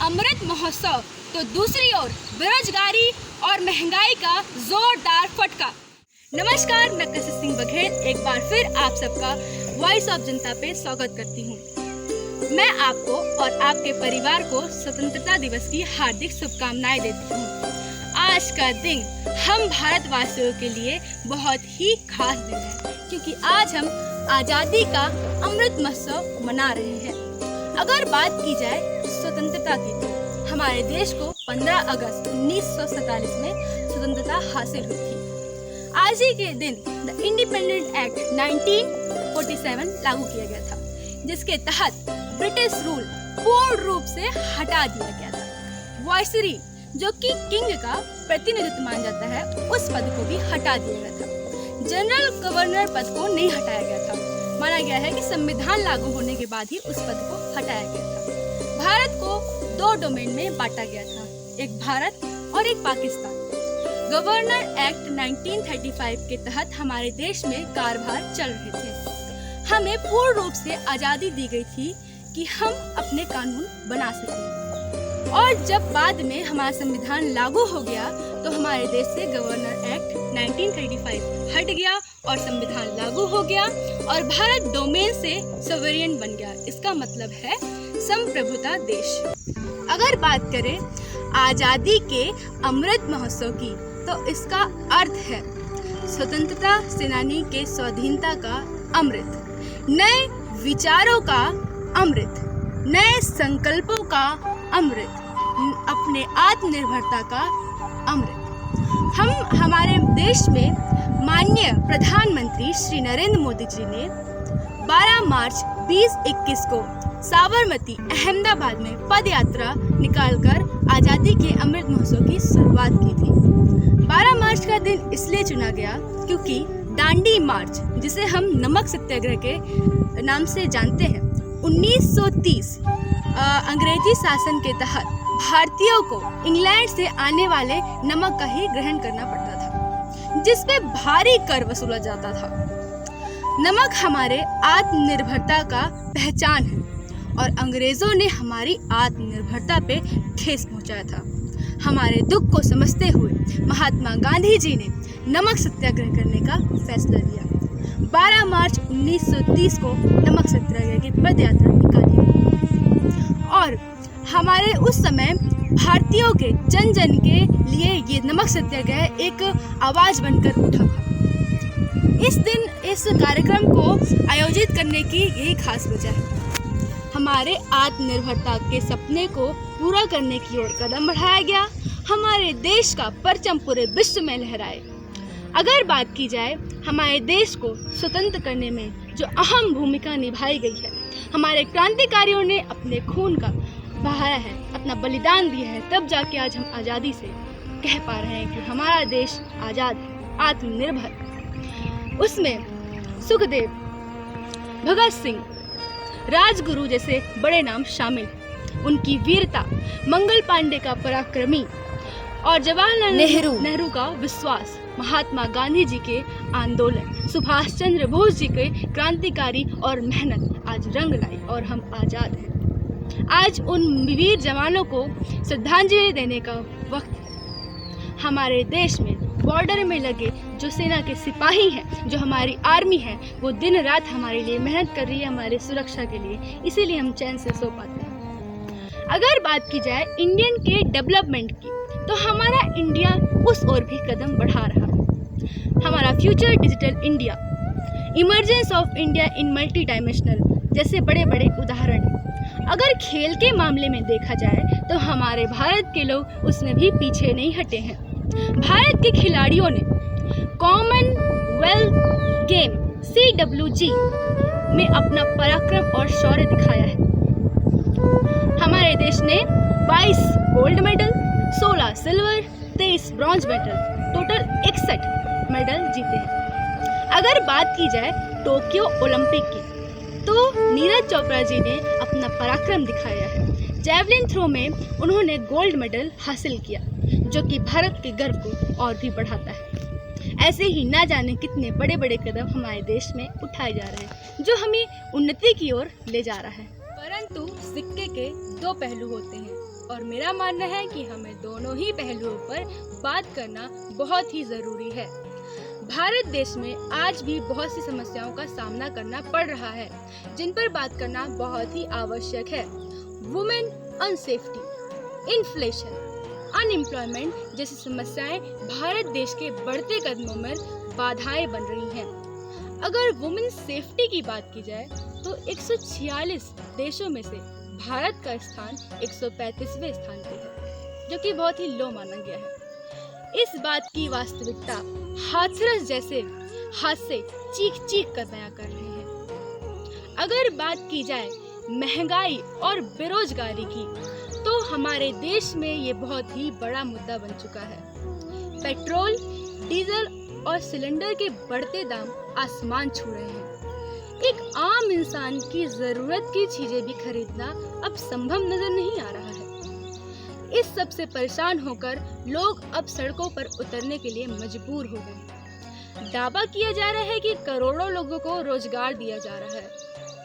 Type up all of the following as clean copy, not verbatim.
अमृत महोत्सव तो दूसरी ओर बेरोजगारी और महंगाई का जोरदार फटका। नमस्कार, मैं कशिश सिंह बघेल एक बार फिर आप सबका वॉइस ऑफ जनता पे स्वागत करती हूँ। मैं आपको और आपके परिवार को स्वतंत्रता दिवस की हार्दिक शुभकामनाएं देती हूँ। आज का दिन हम भारतवासियों के लिए बहुत ही खास दिन है, क्योंकि आज हम आज़ादी का अमृत महोत्सव मना रहे हैं। अगर बात की जाए स्वतंत्रता की, तो हमारे देश को 15 अगस्त 1947 में स्वतंत्रता हासिल हुई थी। आज ही के दिन द इंडिपेंडेंट एक्ट 1947 लागू किया गया था, जिसके तहत ब्रिटिश रूल पूर्ण रूप से हटा दिया गया था। वायसरी, जो कि किंग का प्रतिनिधित्व माना जाता है, उस पद को भी हटा दिया गया था। जनरल गवर्नर पद को नहीं हटाया गया था। माना गया है कि संविधान लागू होने के बाद ही उस पद को हटाया गया था। भारत को 2 डोमेन में बांटा गया था, एक भारत और एक पाकिस्तान। गवर्नर एक्ट 1935 के तहत हमारे देश में कारभार चल रहे थे। हमें पूर्ण रूप से आज़ादी दी गई थी कि हम अपने कानून बना सकें। और जब बाद में हमारा संविधान लागू हो गया तो हमारे देश से गवर्नर एक्ट 1935 हट गया और संविधान लागू हो गया और भारत डोमेन से सोवरेन बन गया। इसका मतलब है संप्रभुता देश। अगर बात करें आज़ादी के अमृत महोत्सव की, तो इसका अर्थ है स्वतंत्रता सेनानी के स्वाधीनता का अमृत, नए विचारों का अमृत, नए संकल्पों का अमृत, अपने आत्मनिर्भरता का अमृत। हम हमारे देश में माननीय प्रधानमंत्री श्री नरेंद्र मोदी जी ने 12 मार्च 2021 को साबरमती अहमदाबाद में पद यात्रा निकालकर आज़ादी के अमृत महोत्सव की शुरुआत की थी। 12 मार्च का दिन इसलिए चुना गया क्योंकि दांडी मार्च, जिसे हम नमक सत्याग्रह के नाम से जानते हैं, 1930 अंग्रेजी शासन के तहत भारतीयों को इंग्लैंड से आने वाले नमक का ही ग्रहण करना पड़ता था, जिस पे भारी कर वसूला जाता था। नमक हमारे आत्मनिर्भरता का पहचान है और अंग्रेजों ने हमारी आत्मनिर्भरता पे ठेस पहुंचाया था। हमारे दुख को समझते हुए महात्मा गांधी जी ने नमक सत्याग्रह करने का फैसला लिया। 12 मार्च 1930 को नमक सत्याग्रह की पद यात्रा निकाली और हमारे उस समय भारतीयों के जन जन के लिए ये नमक सत्याग्रह एक आवाज बनकर उठा था। इस दिन इस कार्यक्रम को आयोजित करने की यही खास वजह है। हमारे आत्मनिर्भरता के सपने को पूरा करने की ओर कदम बढ़ाया गया। हमारे देश का परचम पूरे विश्व में लहराए। अगर बात की जाए हमारे देश को स्वतंत्र करने में जो अहम भूमिका निभाई गई है, हमारे क्रांतिकारियों ने अपने खून का बहाया है, अपना बलिदान दिया है, तब जाके आज हम आज़ादी से कह पा रहे हैं कि हमारा देश आज़ाद है, आत्मनिर्भर। उसमें सुखदेव, भगत सिंह, राजगुरु जैसे बड़े नाम शामिल। उनकी वीरता, मंगल पांडे का पराक्रमी और जवाहरलाल नेहरू का विश्वास, महात्मा गांधी जी के आंदोलन, सुभाष चंद्र बोस जी के क्रांतिकारी और मेहनत आज रंग लाई और हम आज़ाद हैं। आज उन वीर जवानों को श्रद्धांजलि देने का वक्त है। हमारे देश में बॉर्डर में लगे जो सेना के सिपाही हैं, जो हमारी आर्मी है, वो दिन रात हमारे लिए मेहनत कर रही है, हमारी सुरक्षा के लिए, इसीलिए हम चैन से सो पाते हैं। अगर बात की जाए इंडियन के डेवलपमेंट की, तो हमारा इंडिया उस ओर भी कदम बढ़ा रहा है। हमारा future digital India, emergence of India in multi dimensional जैसे बड़े बड़े उदाहरण हैं। अगर खेल के मामले में देखा जाए तो हमारे भारत के लोग उसमें भी पीछे नहीं हटे हैं। भारत के खिलाड़ियों ने कॉमनवेल्थ गेम CWG में अपना पराक्रम और शौर्य दिखाया है। हमारे देश ने 22 gold medal, 16 silver, 23 bronze medal, total 61 medal जीते हैं। अगर बात की जाए टोक्यो ओलंपिक की, तो नीरज चोपड़ा जी ने अपना पराक्रम दिखाया है। जैवलिन थ्रो में उन्होंने गोल्ड मेडल हासिल किया, जो कि भारत के गर्व को और भी बढ़ाता है। ऐसे ही ना जाने कितने बड़े बड़े कदम हमारे देश में उठाए जा रहे हैं, जो हमें उन्नति की ओर ले जा रहा है। परंतु सिक्के के 2 पहलू होते हैं। और मेरा मानना है कि हमें दोनों ही पहलुओं पर बात करना बहुत ही ज़रूरी है। भारत देश में आज भी बहुत सी समस्याओं का सामना करना पड़ रहा है, जिन पर बात करना बहुत ही आवश्यक है। वुमेन अनसेफ्टी, इन्फ्लेशन, अनएम्प्लॉयमेंट जैसी समस्याएं भारत देश के बढ़ते कदमों में बाधाएं बन रही हैं। अगर वुमेन सेफ्टी की बात की जाए तो 146 देशों में से भारत का स्थान 135वें स्थान पे है, जो कि बहुत ही लो माना गया है। इस बात की वास्तविकता हाथरस जैसे हादसे चीख चीख कर बयां कर रहे हैं। अगर बात की जाए महंगाई और बेरोजगारी की, तो हमारे देश में ये बहुत ही बड़ा मुद्दा बन चुका है। पेट्रोल, डीजल और सिलेंडर के बढ़ते दाम आसमान छू रहे हैं। एक आम इंसान की जरूरत की चीजें भी खरीदना अब संभव नजर नहीं आ रहा है। इस सब से परेशान होकर लोग अब सड़कों पर उतरने के लिए मजबूर हो गए। दावा किया जा रहा है कि करोड़ों लोगों को रोजगार दिया जा रहा है,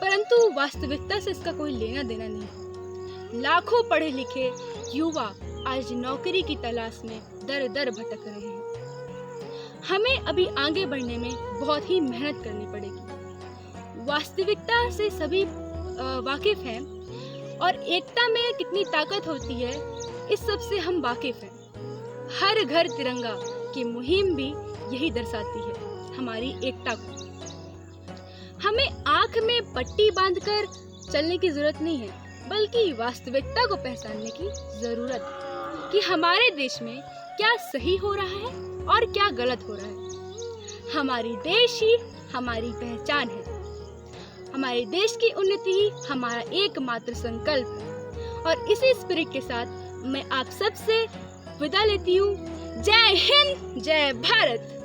परंतु वास्तविकता से इसका कोई लेना देना नहीं। लाखों पढ़े लिखे युवा आज नौकरी की तलाश में दर दर भटक रहे हैं। हमें अभी आगे बढ़ने में बहुत ही मेहनत करनी पड़ेगी। वास्तविकता से सभी वाकिफ हैं और एकता में कितनी ताकत होती है, इस सब से हम वाकिफ हैं। हर घर तिरंगा की मुहिम भी यही दर्शाती है हमारी एकता को। हमें आंख में पट्टी बांधकर चलने की जरूरत नहीं है, बल्कि वास्तविकता को पहचानने की जरूरत है कि हमारे देश में क्या सही हो रहा है और क्या गलत हो रहा है। हमारी देश ही हमारी पहचान है। हमारे देश की उन्नति ही हमारा एकमात्र संकल्प है। और इसी स्पिरिट के साथ मैं आप सबसे विदा लेती हूँ। जय हिंद, जय भारत।